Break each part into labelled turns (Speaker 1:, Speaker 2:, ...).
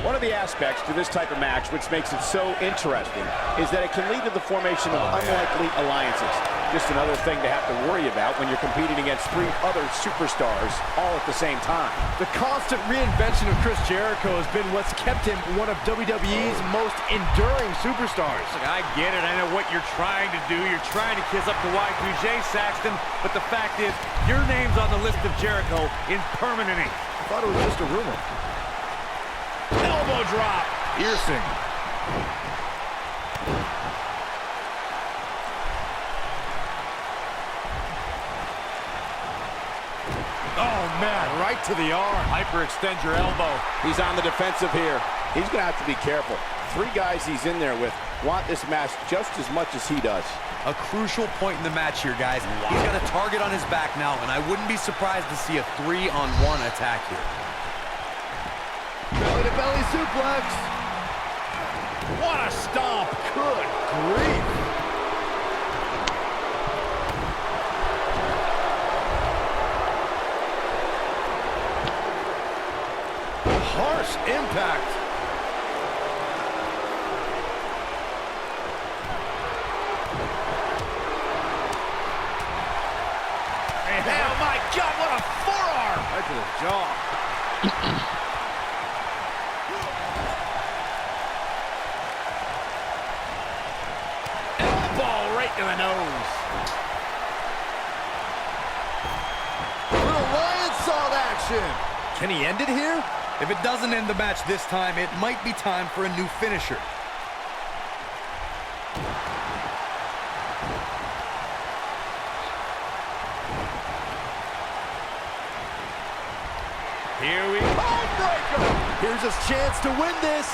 Speaker 1: One of the aspects to this type of match, which makes it so interesting, is that it can lead to the formation of unlikely alliances. Just another thing to have to worry about when you're competing against 3 other superstars all at the same time.
Speaker 2: The constant reinvention of Chris Jericho has been what's kept him one of WWE's most enduring superstars.
Speaker 3: Look, I get it. I know what you're trying to do. You're trying to kiss up to Y2J, Saxton, but the fact is, your name's on the list of Jericho in permanent ink.
Speaker 2: I thought it was just a rumor.
Speaker 3: Elbow drop.
Speaker 2: Piercing. Oh, man, right to the arm.
Speaker 3: Hyperextend your elbow.
Speaker 1: He's on the defensive here. He's going to have to be careful. 3 guys he's in there with want this match just as much as he does.
Speaker 4: A crucial point in the match here, guys. He's got a target on his back now, and I wouldn't be surprised to see a 3-on-1 attack here.
Speaker 2: Belly-to-belly suplex.
Speaker 3: What a stomp.
Speaker 2: Good grief. Harsh impact.
Speaker 3: Oh, my God, what a forearm.
Speaker 2: Right to the jaw.
Speaker 3: Elbow right to the nose.
Speaker 2: Little lion-sawed action.
Speaker 4: Can he end it here? If it doesn't end the match this time, it might be time for a new finisher.
Speaker 3: Here we go.
Speaker 2: Bonebreaker. Here's his chance to win this.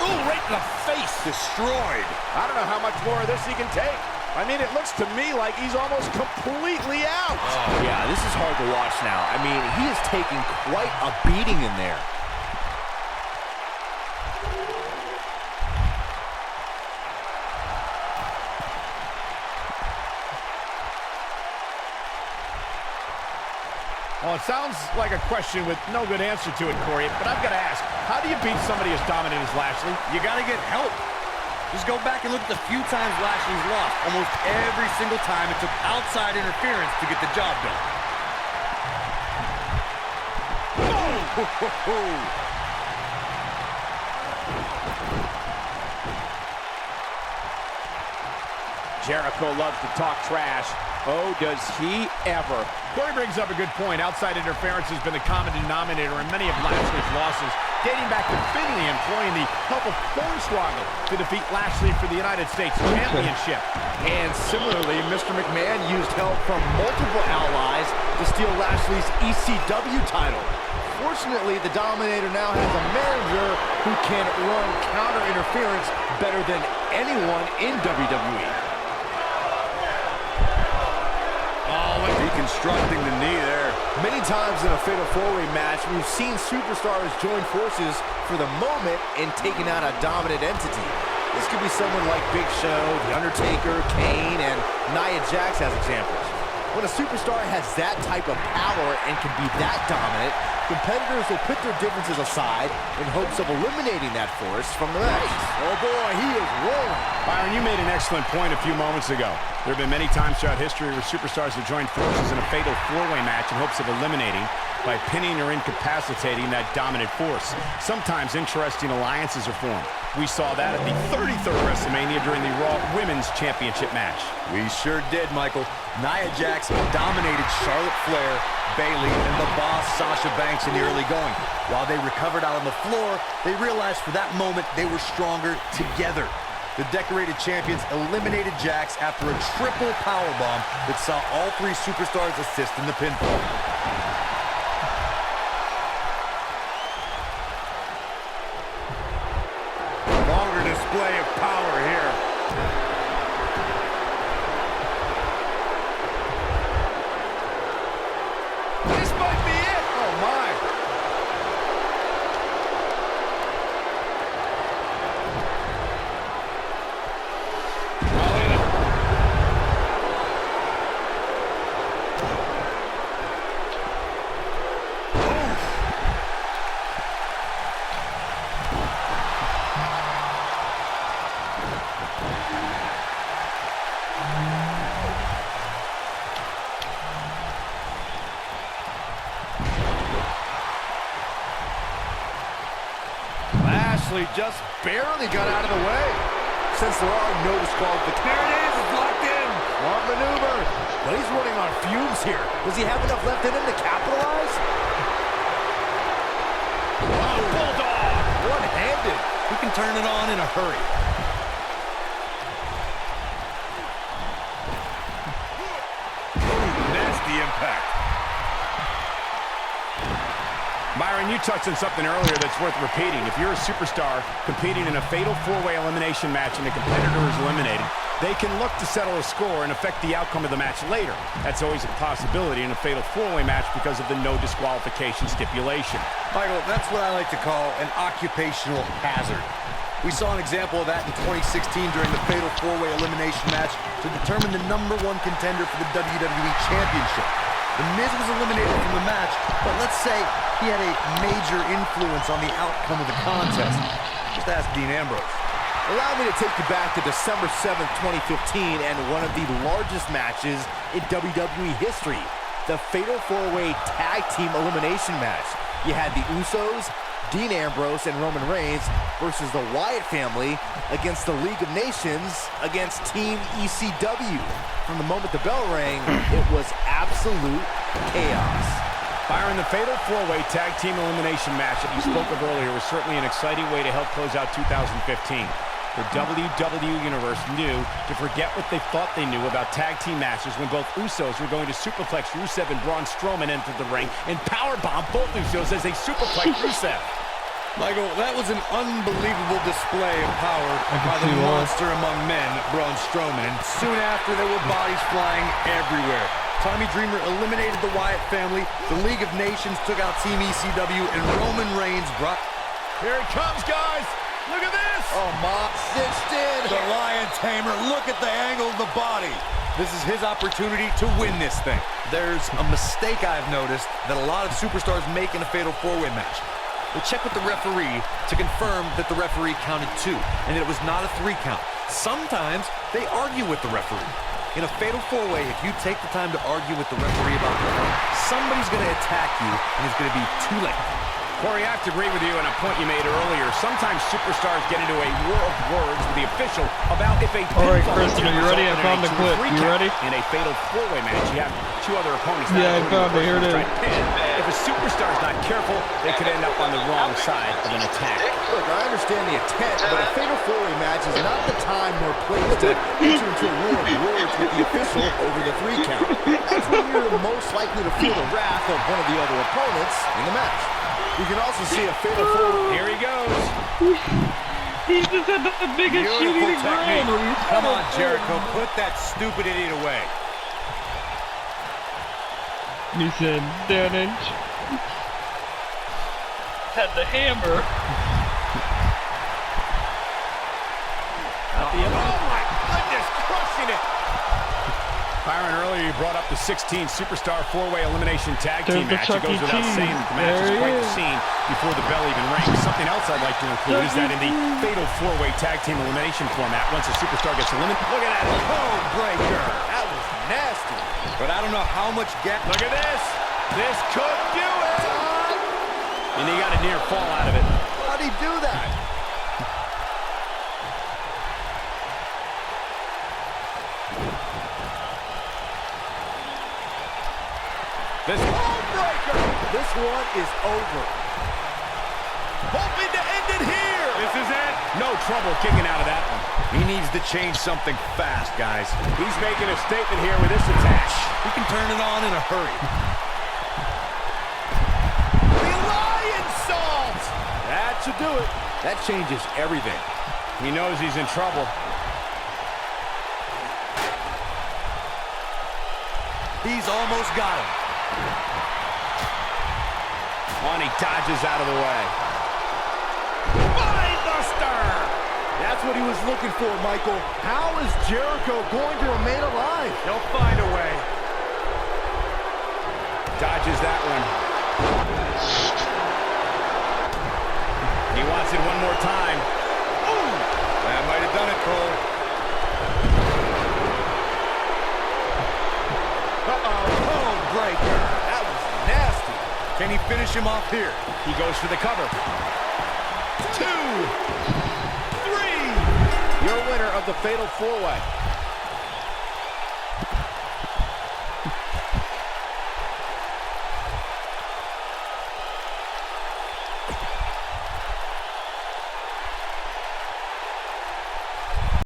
Speaker 3: Ooh, right in the face. Destroyed.
Speaker 1: I don't know how much more of this he can take. I mean, it looks to me like he's almost completely out.
Speaker 5: Oh, yeah, this is hard to watch now. I mean, he is taking quite a beating in there.
Speaker 3: Well, it sounds like a question with no good answer to it, Corey, but I've got to ask, how do you beat somebody as dominant as Lashley?
Speaker 4: You got to get help. Just go back and look at the few times Lashley's lost. Almost every single time it took outside interference to get the job done.
Speaker 1: Jericho loves to talk trash. Oh, does he ever.
Speaker 3: Corey brings up a good point. Outside interference has been the common denominator in many of Lashley's losses, dating back to Finley employing the help of Hornswoggle to defeat Lashley for the United States Championship.
Speaker 2: And similarly, Mr. McMahon used help from multiple allies to steal Lashley's ECW title. Fortunately, the Dominator now has a manager who can run counter interference better than anyone in WWE.
Speaker 3: Deconstructing the knee there.
Speaker 2: Many times in a Fatal 4-Way match, we've seen superstars join forces for the moment in taking out a dominant entity. This could be someone like Big Show, The Undertaker, Kane, and Nia Jax as examples. When a superstar has that type of power and can be that dominant, competitors will put their differences aside in hopes of eliminating that force from the match. Oh boy, he is rolling.
Speaker 3: Byron, you made an excellent point a few moments ago. There have been many times throughout history where superstars have joined forces in a fatal 4-way match in hopes of eliminating by pinning or incapacitating that dominant force. Sometimes interesting alliances are formed. We saw that at the 33rd WrestleMania during the Raw Women's Championship match.
Speaker 4: We sure did, Michael. Nia Jax dominated Charlotte Flair, Bayley, and the Boss Sasha Banks in the early going. While they recovered out on the floor, they realized for that moment they were stronger together. The decorated champions eliminated Jax after a triple powerbomb that saw all 3 superstars assist in the pinfall.
Speaker 3: Longer display of power here. This might be it. Oh, my.
Speaker 2: family just barely got out of the way. Since there are no disqualifications. There it is, it's locked in. Smart maneuver. But he's running on fumes here. Does he have enough left in him to capitalize?
Speaker 3: Oh, bulldog!
Speaker 2: One-handed.
Speaker 4: He can turn it on in a hurry.
Speaker 3: Nasty impact. Byron, you touched on something earlier that's worth repeating. If you're a superstar competing in a fatal four-way elimination match and the competitor is eliminated, they can look to settle a score and affect the outcome of the match later. That's always a possibility in a fatal four-way match because of the no disqualification stipulation.
Speaker 4: Michael, that's what I like to call an occupational hazard. We saw an example of that in 2016 during the fatal four-way elimination match to determine the #1 contender for the WWE Championship. The Miz was eliminated from the match, but let's say he had a major influence on the outcome of the contest. Just ask Dean Ambrose.
Speaker 2: Allow me to take you back to December 7th, 2015, and one of the largest matches in WWE history, the Fatal 4-Way Tag Team Elimination match. You had the Usos, Dean Ambrose, and Roman Reigns versus the Wyatt family against the League of Nations against Team ECW. From the moment the bell rang, it was absolute chaos.
Speaker 3: Byron, the Fatal 4-Way Tag Team Elimination match that you spoke of earlier was certainly an exciting way to help close out 2015. The WWE Universe knew to forget what they thought they knew about tag team matches when both Usos were going to superplex Rusev and Braun Strowman entered the ring and powerbomb both Usos as they superplex Rusev.
Speaker 4: Michael, that was an unbelievable display of power by the monster among men, Braun Strowman. And soon after, there were bodies flying everywhere. Tommy Dreamer eliminated the Wyatt family, the League of Nations took out Team ECW, and Roman Reigns brought...
Speaker 3: Here it comes, guys! Look at this!
Speaker 2: Oh, Mox cinched in.
Speaker 4: The Lion Tamer, look at the angle of the body. This is his opportunity to win this thing. There's a mistake I've noticed that a lot of superstars make in a fatal four-way match. They check with the referee to confirm that the referee counted 2 and that it was not a 3 count. Sometimes they argue with the referee. In a fatal four-way, if you take the time to argue with the referee about the point, somebody's going to attack you and it's going to be too late.
Speaker 3: Corey, I have to agree with you on a point you made earlier. Sometimes superstars get into a war of words with the official about if a
Speaker 6: all right, Kristen, are you ready? I found the clip. You ready?
Speaker 3: In a fatal four-way match, you have 2 other opponents.
Speaker 6: Yeah, I found it. Here it is.
Speaker 3: If a superstar is not careful, they could end up on the wrong side of an attack.
Speaker 2: Look, I understand the intent, but a fatal four-way match is not the time nor place to enter into a war of words with the official over the 3 count. That's when you're most likely to feel the wrath of one of the other opponents in the match. You can also see a fatal four.
Speaker 3: Here he goes.
Speaker 6: He just had the biggest shooting
Speaker 4: Beautiful technique. Come on, Jericho, put that stupid idiot away.
Speaker 6: He said, damage. Had the hammer.
Speaker 3: Oh my goodness, crushing it. Byron, earlier you brought up the 16 superstar four-way elimination tag team match. It goes without saying that the match is quite the scene before the bell even rings. Something else I'd like to include is that in the fatal four-way tag team elimination format, once a superstar gets eliminated, look at that code breaker.
Speaker 2: That was nasty.
Speaker 4: But I don't know how much gap.
Speaker 3: Look at this. This could do it. And he got a near fall out of it.
Speaker 2: How'd he do that?
Speaker 3: This code breaker.
Speaker 2: This one is over.
Speaker 3: Hoping to end it here. This is it. No trouble kicking out of that one.
Speaker 4: He needs to change something fast, guys.
Speaker 3: He's making a statement here with this attack.
Speaker 4: He can turn it on in a hurry.
Speaker 3: The Lion Salt.
Speaker 2: That should do it. That changes everything.
Speaker 3: He knows he's in trouble.
Speaker 4: He's almost got him.
Speaker 3: On, he dodges out of the way. Buster!
Speaker 2: That's what he was looking for, Michael. How is Jericho going to remain alive?
Speaker 3: He'll find a way. Dodges that one. He wants it one more time. Ooh!
Speaker 4: That might have done it, Cole.
Speaker 2: Code breaker. That was nasty.
Speaker 4: Can he finish him off here?
Speaker 3: He goes for the cover. 2, 3.
Speaker 1: Your winner of the Fatal 4-Way.